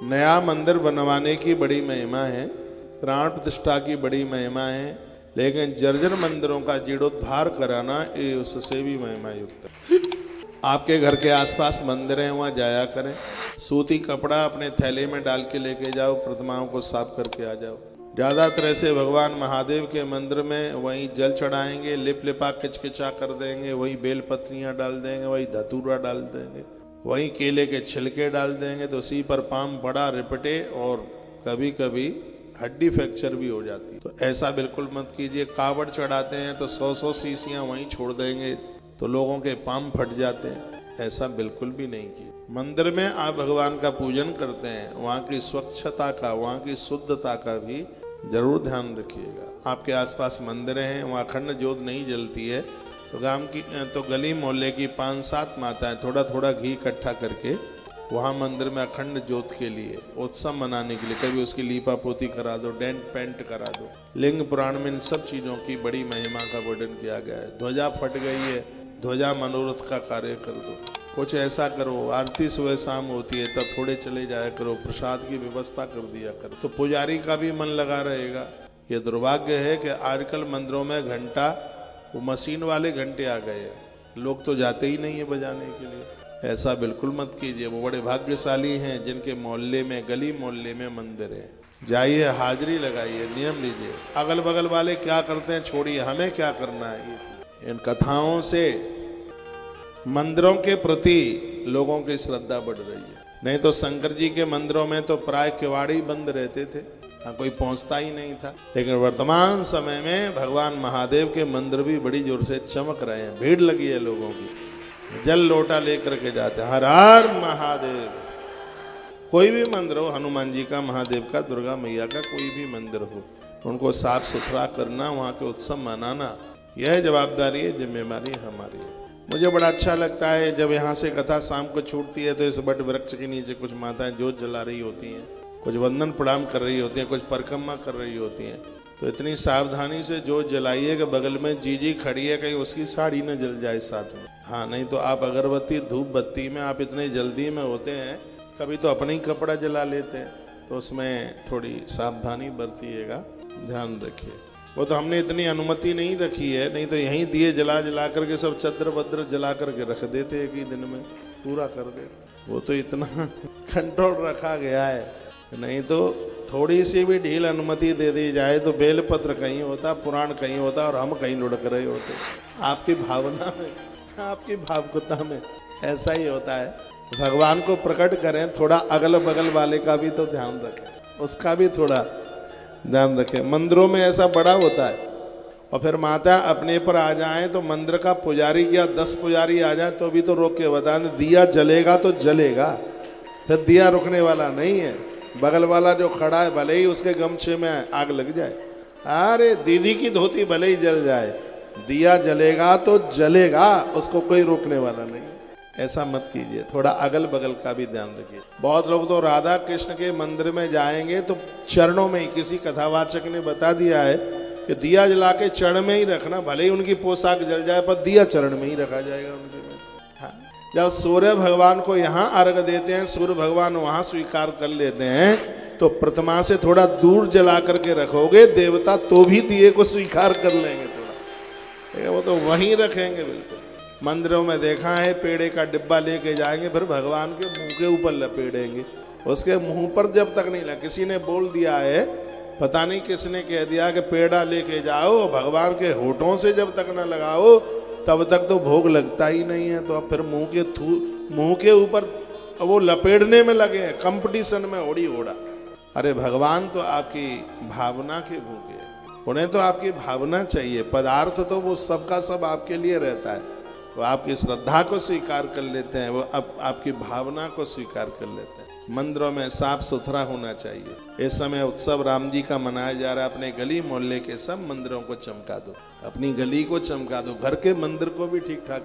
नया मंदिर बनवाने की बड़ी महिमा है, प्राण प्रतिष्ठा की बड़ी महिमा है, लेकिन जर्जर मंदिरों का जीर्णोद्धार कराना ये उससे भी महिमा युक्त है। आपके घर के आसपास मंदिर हैं, वहाँ जाया करें, सूती कपड़ा अपने थैले में डाल के लेके जाओ, प्रतिमाओं को साफ करके आ जाओ। ज़्यादातर ऐसे भगवान महादेव के मंदिर में वहीं जल चढ़ाएंगे, लिप लिपा किचकिचा कर देंगे, वहीं बेल पत्नियाँ डाल देंगे, वहीं धतूरा डाल देंगे, वहीं केले के छिलके डाल देंगे, तो उसी पर पाम बड़ा रिपटे और कभी कभी हड्डी फ्रैक्चर भी हो जाती है। तो ऐसा बिल्कुल मत कीजिए। कावड़ चढ़ाते हैं तो 100 शीशियाँ वहीं छोड़ देंगे तो लोगों के पाम फट जाते हैं, ऐसा बिल्कुल भी नहीं किया। मंदिर में आप भगवान का पूजन करते हैं, वहाँ की स्वच्छता का, वहाँ की शुद्धता का भी जरूर ध्यान रखिएगा। आपके आसपास मंदिर हैं, वहाँ अखंड ज्योत नहीं जलती है, तो गली मोहल्ले की 5-7 माताएं थोड़ा थोड़ा घी इकट्ठा करके वहाँ मंदिर में अखंड ज्योत के लिए उत्सव मनाने के लिए कभी उसकी लीपा पोती करा दो, डेंट पेंट करा दो। लिंग पुराण में इन सब चीज़ों की बड़ी महिमा का वर्णन किया गया है। ध्वजा फट गई है, ध्वजा मनोरथ का कार्य कर दो, कुछ ऐसा करो। आरती सुबह शाम होती है तब थोड़े चले जाया करो, प्रसाद की व्यवस्था कर दिया करो, तो पुजारी का भी मन लगा रहेगा। ये दुर्भाग्य है कि आजकल मंदिरों में घंटा, वो मशीन वाले घंटे आ गए हैं, लोग तो जाते ही नहीं है बजाने के लिए। ऐसा बिल्कुल मत कीजिए। वो बड़े भाग्यशाली हैं जिनके मोहल्ले में, गली मोहल्ले में मंदिर है। जाइए, हाजिरी लगाइए, नियम लीजिए। अगल बगल वाले क्या करते हैं छोड़िए, हमें क्या करना है। इन कथाओं से मंदिरों के प्रति लोगों की श्रद्धा बढ़ रही है। नहीं तो शंकर जी के मंदिरों में तो प्राय किवाड़ी बंद रहते थे, कोई पहुंचता ही नहीं था। लेकिन वर्तमान समय में भगवान महादेव के मंदिर भी बड़ी जोर से चमक रहे हैं, भीड़ लगी है लोगों की, जल लोटा लेकर के जाते हैं। हर हर महादेव। कोई भी मंदिर हो, हनुमान जी का, महादेव का, दुर्गा मैया का, कोई भी मंदिर हो, उनको साफ सुथरा करना, वहाँ के उत्सव मनाना, यह जवाबदारी है, जिम्मेदारी हमारी है। मुझे बड़ा अच्छा लगता है जब यहाँ से कथा शाम को छूटती है तो इस बट वृक्ष के नीचे कुछ माताएं जोत जला रही होती हैं, कुछ वंदन प्रणाम कर रही होती हैं, कुछ परिक्रमा कर रही होती हैं। तो इतनी सावधानी से जोत जलाइए कि बगल में जीजी खड़ी है, कहीं उसकी साड़ी न जल जाए साथ में। हाँ, नहीं तो आप अगरबत्ती धूप बत्ती में आप इतने जल्दी में होते हैं, कभी तो अपना ही कपड़ा जला लेते हैं, तो उसमें थोड़ी सावधानी बरतिएगा, ध्यान रखिए। वो तो हमने इतनी अनुमति नहीं रखी है, नहीं तो यहीं दिए जला जला करके सब चद्र बद्र जला करके रख देते, एक ही दिन में पूरा कर देते। वो तो इतना कंट्रोल रखा गया है, नहीं तो थोड़ी सी भी ढील अनुमति दे दी जाए तो बेलपत्र कहीं होता, पुराण कहीं होता और हम कहीं लुढ़क रहे होते। आपकी भावना में, आपकी भावुकता में ऐसा ही होता है। भगवान को प्रकट करें, थोड़ा अगल बगल वाले का भी तो ध्यान रखें, उसका भी थोड़ा ध्यान रखें। मंदिरों में ऐसा बड़ा होता है, और फिर माता अपने पर आ जाए तो मंदिर का पुजारी या 10 पुजारी आ जाए तो भी तो रोक के बता दें, दिया जलेगा तो जलेगा, फिर दिया रुकने वाला नहीं है। बगल वाला जो खड़ा है भले ही उसके गमछे में आग लग जाए, अरे दीदी की धोती भले ही जल जाए, दिया जलेगा तो जलेगा, उसको कोई रोकने वाला नहीं। ऐसा मत कीजिए, थोड़ा अगल बगल का भी ध्यान रखिए। बहुत लोग तो राधा कृष्ण के मंदिर में जाएंगे तो चरणों में ही, किसी कथावाचक ने बता दिया है कि दिया जला के चरण में ही रखना, भले ही उनकी पोशाक जल जाए पर दिया चरण में ही रखा जाएगा उनके में। हाँ, जब सूर्य भगवान को यहाँ अर्घ देते हैं, सूर्य भगवान वहां स्वीकार कर लेते हैं, तो प्रतिमा से थोड़ा दूर जला करके रखोगे, देवता तो भी दिए को स्वीकार कर लेंगे थोड़ा, वो तो वहीं रखेंगे बिल्कुल। मंदिरों में देखा है, पेड़े का डिब्बा लेके जाएंगे, फिर भगवान के मुंह के ऊपर लपेटेंगे, उसके मुंह पर जब तक नहीं लगा। किसी ने बोल दिया है, पता नहीं किसने कह दिया कि पेड़ा लेके जाओ, भगवान के होठों से जब तक न लगाओ तब तक तो भोग लगता ही नहीं है। तो अब फिर मुंह के ऊपर वो लपेटने में लगे हैं, कंपटीशन में ओड़ी ओड़ा। अरे भगवान तो आपकी भावना के भूखे, उन्हें तो आपकी भावना चाहिए। पदार्थ तो वो सबका सब आपके लिए रहता है, वो आपकी श्रद्धा को स्वीकार कर लेते हैं, वो अब आपकी भावना को स्वीकार कर लेते हैं। मंदिरों में साफ सुथरा होना चाहिए। इस समय उत्सव राम जी का मनाया जा रहा है, अपने गली मोहल्ले के सब मंदिरों को चमका दो, अपनी गली को चमका दो, घर के मंदिर को भी ठीक ठाक